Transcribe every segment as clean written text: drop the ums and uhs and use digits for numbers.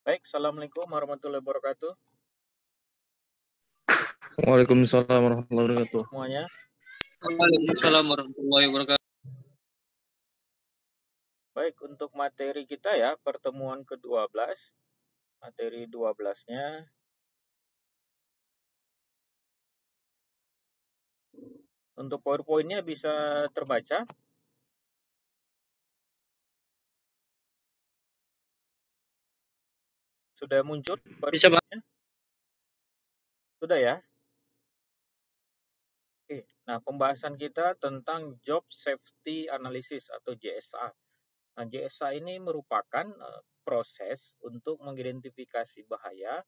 Baik, Assalamualaikum warahmatullahi wabarakatuh Waalaikumsalam warahmatullahi wabarakatuh. semuanya. Waalaikumsalam warahmatullahi wabarakatuh. Baik, untuk materi kita ya, pertemuan ke-12, materi 12-nya. Untuk PowerPoint-nya bisa terbaca? Sudah muncul Bisa, Pak? PowerPoint-nya? Sudah ya? Oke, nah pembahasan kita tentang Job Safety Analysis atau JSA. Nah, JSA ini merupakan proses untuk mengidentifikasi bahaya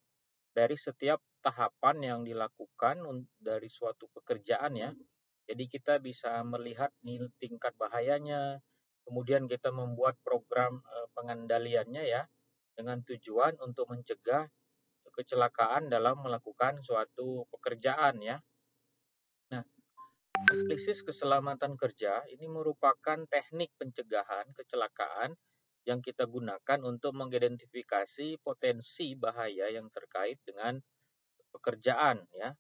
dari setiap tahapan yang dilakukan dari suatu pekerjaan ya. Jadi kita bisa melihat tingkat bahayanya, kemudian kita membuat program pengendaliannya ya, dengan tujuan untuk mencegah kecelakaan dalam melakukan suatu pekerjaan ya. Nah, analisis keselamatan kerja ini merupakan teknik pencegahan kecelakaan yang kita gunakan untuk mengidentifikasi potensi bahaya yang terkait dengan pekerjaan ya.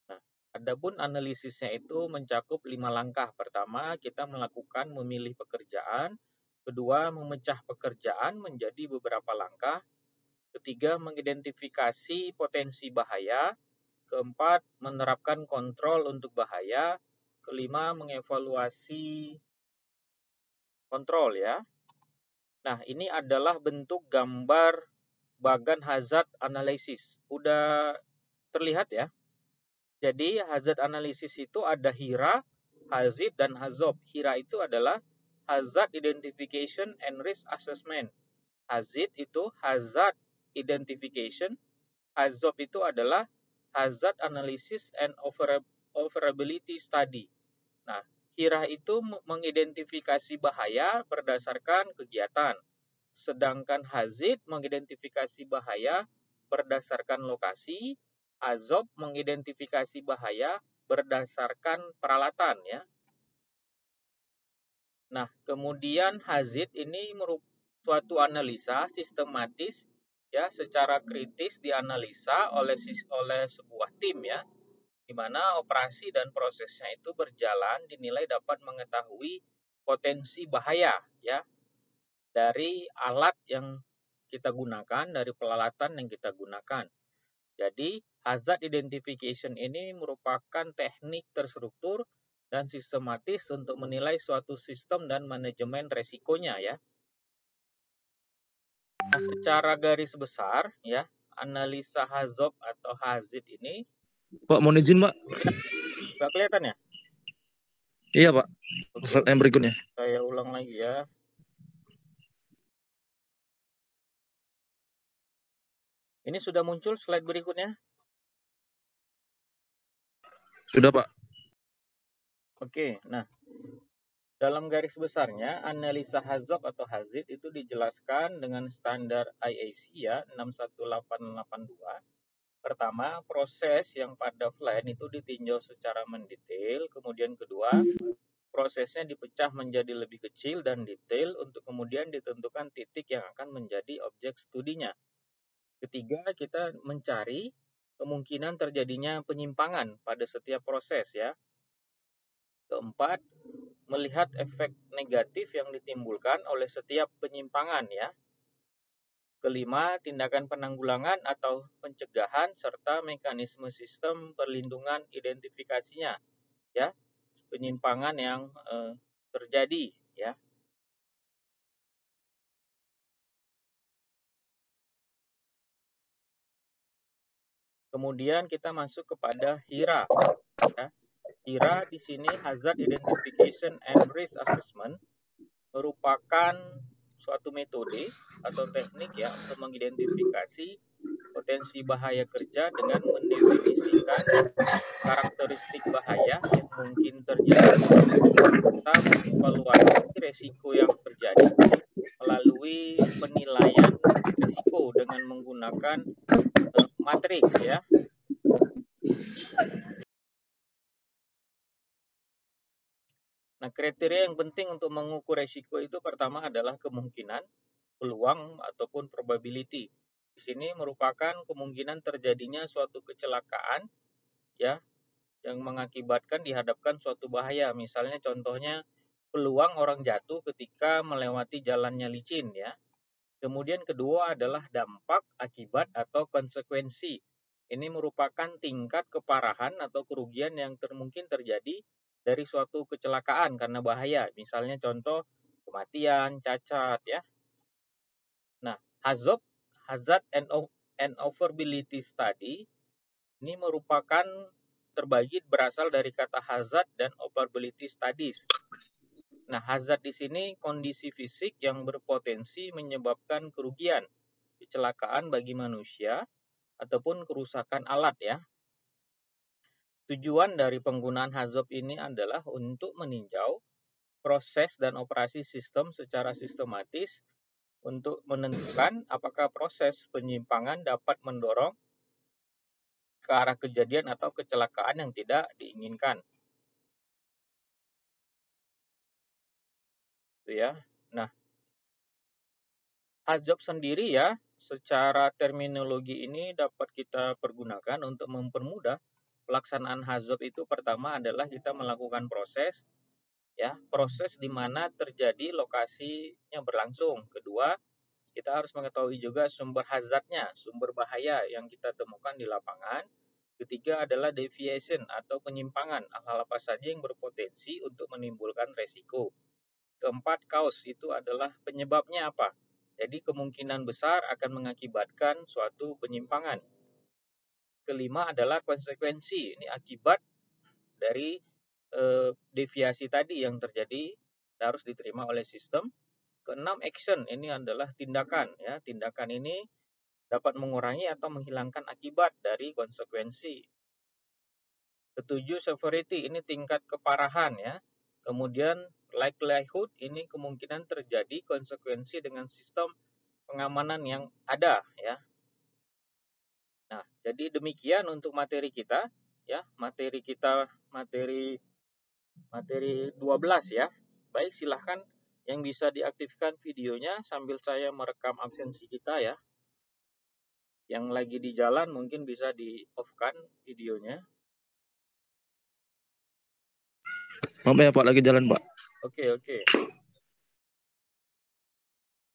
Nah, adapun analisisnya itu mencakup 5 langkah. Pertama, kita melakukan memilih pekerjaan. Kedua, memecah pekerjaan menjadi beberapa langkah. Ketiga, mengidentifikasi potensi bahaya. Keempat, menerapkan kontrol untuk bahaya. Kelima, mengevaluasi kontrol ya. Nah, ini adalah bentuk gambar bagan hazard analysis. Udah terlihat ya? Jadi hazard analysis itu ada HIRA, HAZID, dan HAZOP. HIRA itu adalah Hazard Identification and Risk Assessment. HAZID itu Hazard Identification. HAZOP itu adalah Hazard Analysis and Overability Study. Nah, HIRA itu mengidentifikasi bahaya berdasarkan kegiatan. Sedangkan HAZID mengidentifikasi bahaya berdasarkan lokasi. HAZOP mengidentifikasi bahaya berdasarkan peralatan ya. Nah, kemudian HAZID ini merupakan suatu analisa sistematis ya, secara kritis dianalisa oleh sebuah tim ya, di mana operasi dan prosesnya itu berjalan dinilai dapat mengetahui potensi bahaya ya dari alat yang kita gunakan, dari peralatan yang kita gunakan. Jadi, hazard identification ini merupakan teknik terstruktur dan sistematis untuk menilai suatu sistem dan manajemen resikonya ya. Nah, secara garis besar ya, analisa HAZOP atau HAZID ini. Pak, mohon izin, Pak. Nggak kelihatan ya? Iya, Pak. Oke. Yang berikutnya. Saya ulang lagi ya. Ini sudah muncul slide berikutnya? Sudah, Pak. Oke, nah dalam garis besarnya analisa HAZOP atau HAZID itu dijelaskan dengan standar IAC ya 61882. Pertama, proses yang pada flight itu ditinjau secara mendetail. Kemudian kedua, prosesnya dipecah menjadi lebih kecil dan detail untuk kemudian ditentukan titik yang akan menjadi objek studinya. Ketiga, kita mencari kemungkinan terjadinya penyimpangan pada setiap proses ya. Keempat, melihat efek negatif yang ditimbulkan oleh setiap penyimpangan ya. Kelima, tindakan penanggulangan atau pencegahan serta mekanisme sistem perlindungan identifikasinya ya, penyimpangan yang terjadi ya. Kemudian kita masuk kepada HIRA ya. HIRA di sini Hazard Identification and Risk Assessment merupakan suatu metode atau teknik ya untuk mengidentifikasi potensi bahaya kerja dengan mendefinisikan karakteristik bahaya yang mungkin terjadi serta mengevaluasi resiko yang terjadi melalui penilaian resiko dengan menggunakan matriks ya. Nah, kriteria yang penting untuk mengukur resiko itu pertama adalah kemungkinan, peluang ataupun probability. di sini merupakan kemungkinan terjadinya suatu kecelakaan ya yang mengakibatkan dihadapkan suatu bahaya. Misalnya contohnya peluang orang jatuh ketika melewati jalannya licin ya. Kemudian kedua adalah dampak, akibat atau konsekuensi. Ini merupakan tingkat keparahan atau kerugian yang mungkin terjadi dari suatu kecelakaan karena bahaya. Misalnya contoh kematian, cacat ya. Nah, hazard and overability study ini merupakan terbagi berasal dari kata hazard dan overability studies. Nah, hazard di sini kondisi fisik yang berpotensi menyebabkan kerugian, kecelakaan bagi manusia, ataupun kerusakan alat ya. Tujuan dari penggunaan hazard ini adalah untuk meninjau proses dan operasi sistem secara sistematis untuk menentukan apakah proses penyimpangan dapat mendorong ke arah kejadian atau kecelakaan yang tidak diinginkan. Itu ya. Nah, hazard sendiri ya, secara terminologi ini dapat kita pergunakan untuk mempermudah pelaksanaan hazard itu. Pertama adalah kita melakukan proses ya, proses di mana terjadi lokasinya berlangsung. Kedua, kita harus mengetahui juga sumber hazardnya, sumber bahaya yang kita temukan di lapangan. Ketiga adalah deviation atau penyimpangan, hal-hal apa saja yang berpotensi untuk menimbulkan resiko. Keempat, cause itu adalah penyebabnya apa. Jadi kemungkinan besar akan mengakibatkan suatu penyimpangan. Kelima adalah konsekuensi, ini akibat dari deviasi tadi yang terjadi harus diterima oleh sistem. Keenam, action, ini adalah tindakan ya. Tindakan ini dapat mengurangi atau menghilangkan akibat dari konsekuensi. Ketujuh, severity, ini tingkat keparahan ya. Kemudian likelihood, ini kemungkinan terjadi konsekuensi dengan sistem pengamanan yang ada ya. Nah, jadi demikian untuk materi kita ya. Materi 12 ya. Baik, silahkan yang bisa diaktifkan videonya sambil saya merekam absensi kita ya. Yang lagi di jalan mungkin bisa di-off-kan videonya. Maaf ya Pak, lagi jalan Pak. Oke.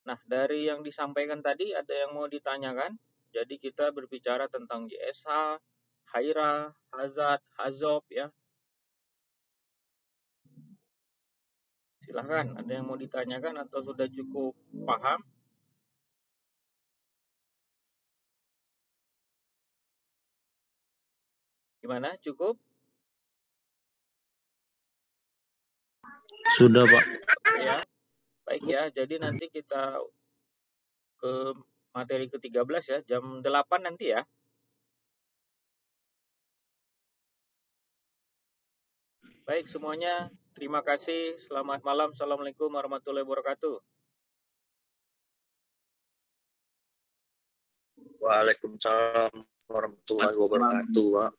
Nah, dari yang disampaikan tadi ada yang mau ditanyakan? Jadi kita berbicara tentang JSH, HIRA, hazard, HAZOP ya. Silahkan, ada yang mau ditanyakan atau sudah cukup paham? Gimana? Cukup? Sudah Pak. Ya. Baik ya, jadi nanti kita ke materi ke-13 ya, jam 8 nanti ya. Baik semuanya, terima kasih. Selamat malam. Assalamualaikum warahmatullahi wabarakatuh. Waalaikumsalam warahmatullahi wabarakatuh Pak.